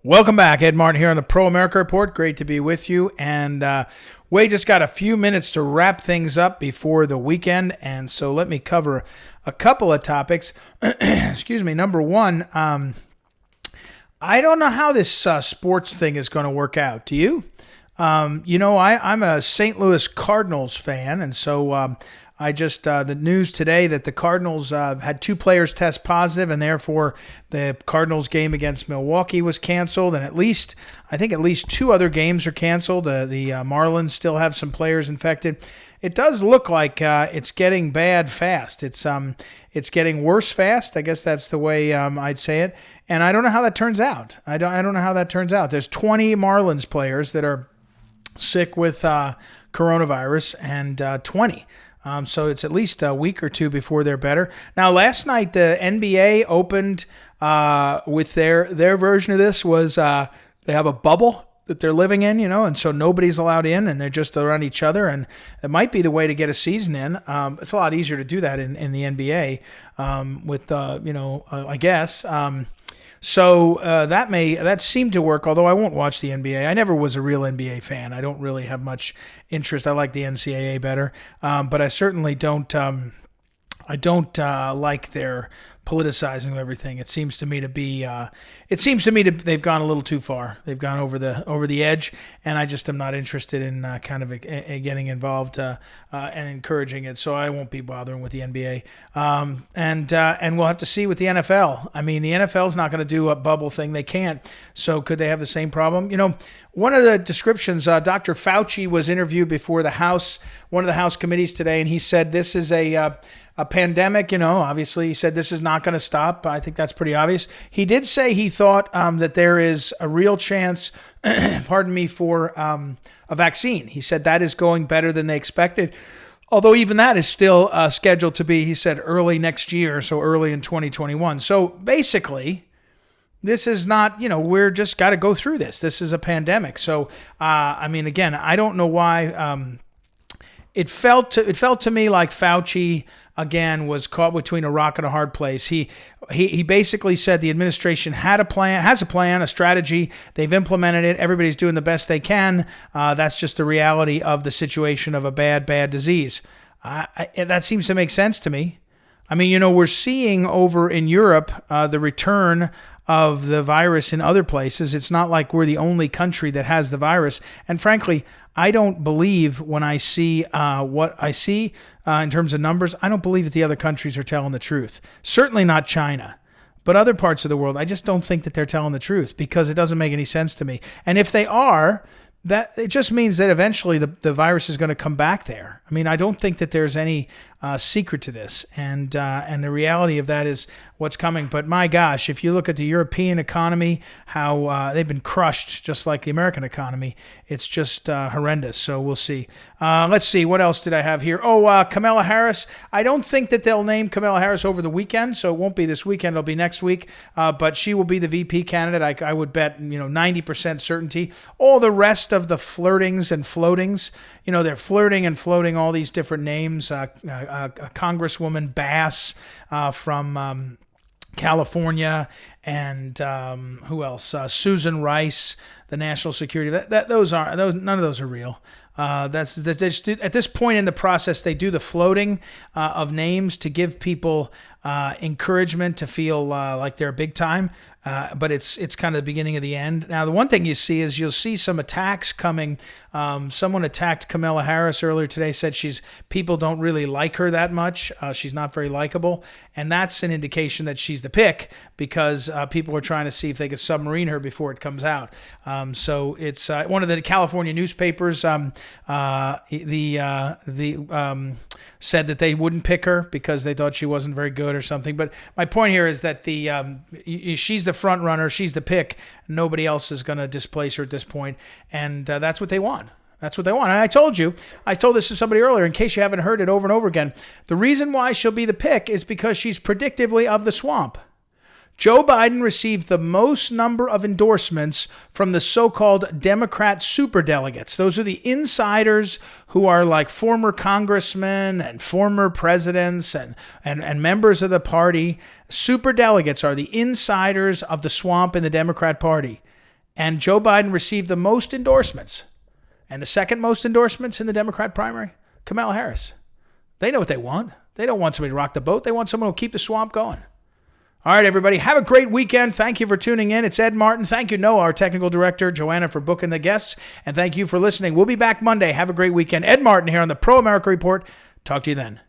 Welcome back. Ed Martin here on the Pro America Report. Great to be with you. And we just got a few minutes to wrap things up before the weekend. And so let me cover a couple of topics. Excuse me. Number one, I don't know how this sports thing is going to work out. Do you? I'm a St. Louis Cardinals fan. And so I just, the news today that the Cardinals had two players test positive, and therefore the Cardinals game against Milwaukee was canceled. And I think at least two other games are canceled. The Marlins still have some players infected. It does look like it's getting bad fast. It's getting worse fast. I guess that's the way I'd say it. And I don't know how that turns out. I don't know how that turns out. There's 20 Marlins players that are sick with coronavirus, and 20. So it's at least a week or two before they're better. Now, last night the NBA opened with their version of this was they have a bubble that they're living in, and so nobody's allowed in, and they're just around each other, and it might be the way to get a season in. It's a lot easier to do that in the NBA I guess. So that seemed to work, although I won't watch the NBA. I never was a real NBA fan. I don't really have much interest. I like the NCAA better, but I certainly don't. I don't like their politicizing of everything. It seems to me to be. They've gone a little too far. They've gone over the edge, and I just am not interested in getting involved and encouraging it. So I won't be bothering with the NBA. And we'll have to see with the NFL. I mean, the NFL's not going to do a bubble thing. They can't. So could they have the same problem? One of the descriptions, Dr. Fauci was interviewed before one of the House committees today, and he said this is a pandemic. Obviously he said this is not going to stop. I think that's pretty obvious. He did say he thought that there is a real chance, for a vaccine. He said that is going better than they expected. Although even that is still scheduled to be, he said, early next year, so early in 2021. So basically, this is not, we're just got to go through this. This is a pandemic. So, again, I don't know why. It felt to me like Fauci again was caught between a rock and a hard place. He basically said the administration has a plan, a strategy. They've implemented it. Everybody's doing the best they can. That's just the reality of the situation of a bad disease. That seems to make sense to me. We're seeing over in Europe the return of the virus in other places. It's not like we're the only country that has the virus. And frankly, I don't believe when I see what I see in terms of numbers, I don't believe that the other countries are telling the truth. Certainly not China. But other parts of the world, I just don't think that they're telling the truth because it doesn't make any sense to me. And if they are, that it just means that eventually the virus is going to come back there. I don't think that there's any secret to this, and the reality of that is what's coming. But my gosh, if you look at the European economy, how they've been crushed, just like the American economy, it's just horrendous. So we'll see. Let's see, what else did I have here? Kamala Harris. I don't think that they'll name Kamala Harris over the weekend, so it won't be this weekend. It'll be next week. But she will be the VP candidate. I would bet 90% certainty. All the rest of the flirtings and floatings, they're flirting and floating all these different names. Congresswoman Bass from California, and who else? Susan Rice, the national security. None of those are real. At this point in the process, they do the floating of names to give people encouragement to feel like they're big time. But it's kind of the beginning of the end. Now, the one thing you'll see some attacks coming. Someone attacked Kamala Harris earlier today, said people don't really like her that much. She's not very likable. And that's an indication that she's the pick because people are trying to see if they could submarine her before it comes out. So it's one of the California newspapers said that they wouldn't pick her because they thought she wasn't very good or something. But my point here is that she's the front runner, she's the pick. Nobody else is going to displace her at this point, and that's what they want. That's what they want. And I told this to somebody earlier, in case you haven't heard it over and over again. The reason why she'll be the pick is because she's predictively of the swamp. Joe Biden received the most number of endorsements from the so-called Democrat superdelegates. Those are the insiders who are like former congressmen and former presidents and members of the party. Superdelegates are the insiders of the swamp in the Democrat Party. And Joe Biden received the most endorsements. And the second most endorsements in the Democrat primary, Kamala Harris. They know what they want. They don't want somebody to rock the boat. They want someone who will keep the swamp going. All right, everybody, have a great weekend. Thank you for tuning in. It's Ed Martin. Thank you, Noah, our technical director, Joanna, for booking the guests. And thank you for listening. We'll be back Monday. Have a great weekend. Ed Martin here on the Pro America Report. Talk to you then.